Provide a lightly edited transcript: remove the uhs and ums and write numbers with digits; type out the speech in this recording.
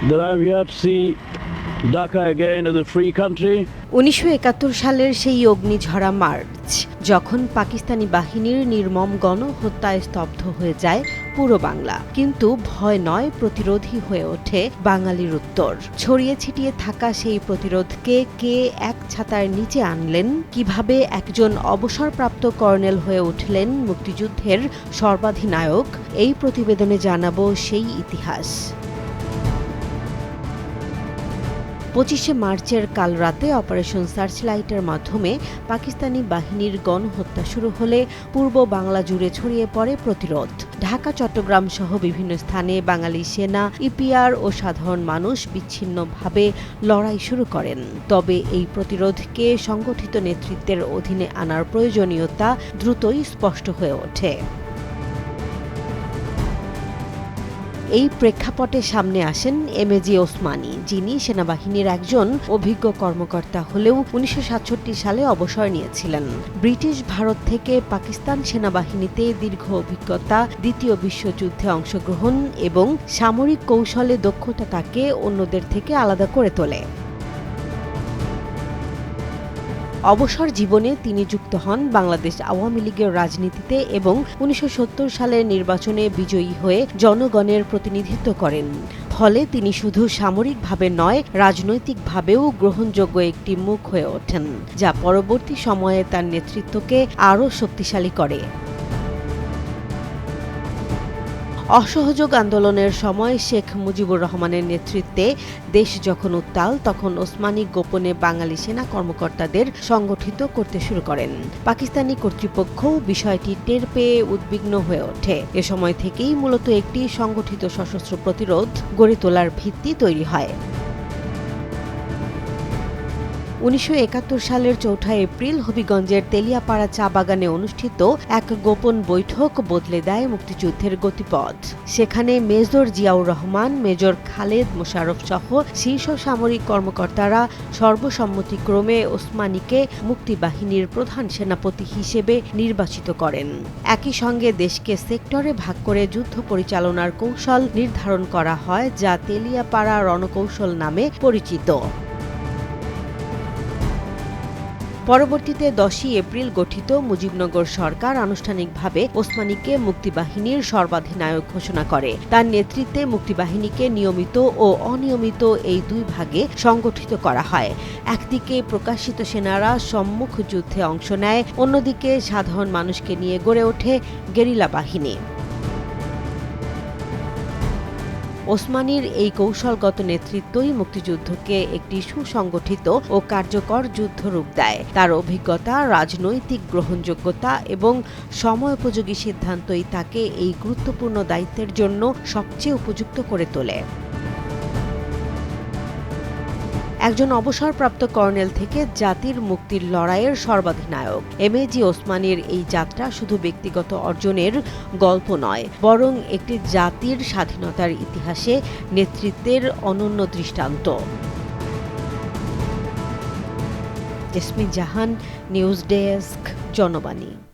that I'm here to see Dhaka again as a free country. 1971 সালের সেই অগ্নিঝরা March, যখন পাকিস্তানি বাহিনীর নির্মম গণহত্যায় স্তব্ধ হয়ে যায় পুরো বাংলা, কিন্তু ভয় নয়, প্রতিরোধী হয়ে ওঠে বাঙালির উত্তর। ছড়িয়ে ছিটিয়ে থাকা সেই প্রতিরোধকে কে এক ছাতার নিচে আনলেন, কিভাবে একজন অবসরপ্রাপ্ত কর্নেল হয়ে উঠলেন মুক্তিযুদ্ধের সর্বাধিনায়ক, এই প্রতিবেদনে জানাবো সেই ইতিহাস। 25শে মার্চের কাল রাতে অপারেশন সার্চলাইটের মাধ্যমে পাকিস্তানি বাহিনীর গণহত্যা শুরু হলে পূর্ব বাংলা জুড়ে ছড়িয়ে পড়ে প্রতিরোধ। ঢাকা, চট্টগ্রাম সহ বিভিন্ন স্থানে বাঙালি সেনা, ইপিআর ও সাধারণ মানুষ বিচ্ছিন্নভাবে লড়াই শুরু করেন। তবে এই প্রতিরোধকে সংগঠিত নেতৃত্বের অধীনে আনার প্রয়োজনীয়তা দ্রুতই স্পষ্ট হয়ে ওঠে। এই প্রেক্ষাপটে সামনে আসেন এমএজি ওসমানী, যিনি সেনাবাহিনীর একজন অভিজ্ঞ কর্মকর্তা হলেও 1967 সালে অবসর নিয়েছিলেন। ব্রিটিশ ভারত থেকে পাকিস্তান সেনাবাহিনীতে দীর্ঘ অভিজ্ঞতা, দ্বিতীয় বিশ্বযুদ্ধে অংশগ্রহণ এবং সামরিক কৌশলে দক্ষতা তাকে অন্যদের থেকে আলাদা করে তোলে। অবসর জীবনে তিনি যুক্ত হন বাংলাদেশ আওয়ামী লীগের রাজনীতিতে এবং 1970 সালের নির্বাচনে বিজয়ী হয়ে জনগণের প্রতিনিধিত্ব করেন। ফলে তিনি শুধু সামরিকভাবে নয়, রাজনৈতিকভাবেও গ্রহণযোগ্য একটি মুখ হয়ে ওঠেন, যা পরবর্তী সময়ে তার নেতৃত্বকে আরও শক্তিশালী করে। অসহযোগ আন্দোলনের সময় শেখ মুজিবুর রহমানের নেতৃত্বে দেশ যখন উত্তাল, তখন ওসমানী গোপনে বাঙালি সেনা কর্মকর্তাদের সংগঠিত করতে শুরু করেন। পাকিস্তানি কর্তৃপক্ষও বিষয়টি টের পেয়ে উদ্বিগ্ন হয়ে ওঠে। এ সময় থেকেই মূলত একটি সংগঠিত সশস্ত্র প্রতিরোধ গড়ে তোলার ভিত্তি তৈরি হয়। 1971 সালের 4 এপ্রিল হবিগঞ্জের তেলিয়াপাড়া চা বাগানে অনুষ্ঠিত এক গোপন বৈঠক বদলে দেয় মুক্তিযুদ্ধের গতিপথ। সেখানে মেজর জিয়াউর রহমান, মেজর খালেদ মোশাররফ সহ শীর্ষ সামরিক কর্মকর্তারা সর্বসম্মতিক্রমে ওসমানীকে মুক্তিবাহিনীর প্রধান সেনাপতি হিসেবে নির্বাচিত করেন। একই সঙ্গে দেশকে সেক্টরে ভাগ করে যুদ্ধ পরিচালনার কৌশল নির্ধারণ করা হয়, যা তেলিয়াপাড়া রণকৌশল নামে পরিচিত। পরবর্তীতে 10 এপ্রিল গঠিত মুজিবনগর সরকার আনুষ্ঠানিকভাবে ওসমানীকে মুক্তিবাহিনীর সর্বাধিনায়ক ঘোষণা করে। তার নেতৃত্বে মুক্তিবাহিনীকে নিয়মিত ও অনিয়মিত এই দুই ভাগে সংগঠিত করা হয়। একদিকে প্রকাশিত সেনারা সম্মুখ যুদ্ধে অংশ নেয়, অন্যদিকে সাধারণ মানুষকে নিয়ে গড়ে ওঠে গেরিলা বাহিনী। ওসমানীর এই কৌশলগত নেতৃত্বই মুক্তিযুদ্ধকে একটি সুসংগঠিত ও কার্যকর যুদ্ধরূপ দেয়। তার অভিজ্ঞতা, রাজনৈতিক গ্রহণযোগ্যতা এবং সময়োপযোগী সিদ্ধান্তই তাকে এই গুরুত্বপূর্ণ দায়িত্বের জন্য সবচেয়ে উপযুক্ত করে তোলে। একজন অবসরপ্রাপ্ত কর্নেল থেকে জাতির মুক্তির লড়াইয়ের সর্বাধিনায়ক এমএজি ওসমানীর এই যাত্রা শুধু ব্যক্তিগত অর্জনের গল্প নয়, বরং একটি জাতির স্বাধীনতার ইতিহাসে নেতৃত্বের অনন্য দৃষ্টান্ত। জেসমিন জাহান, নিউজ ডেস্ক, জনবাণী।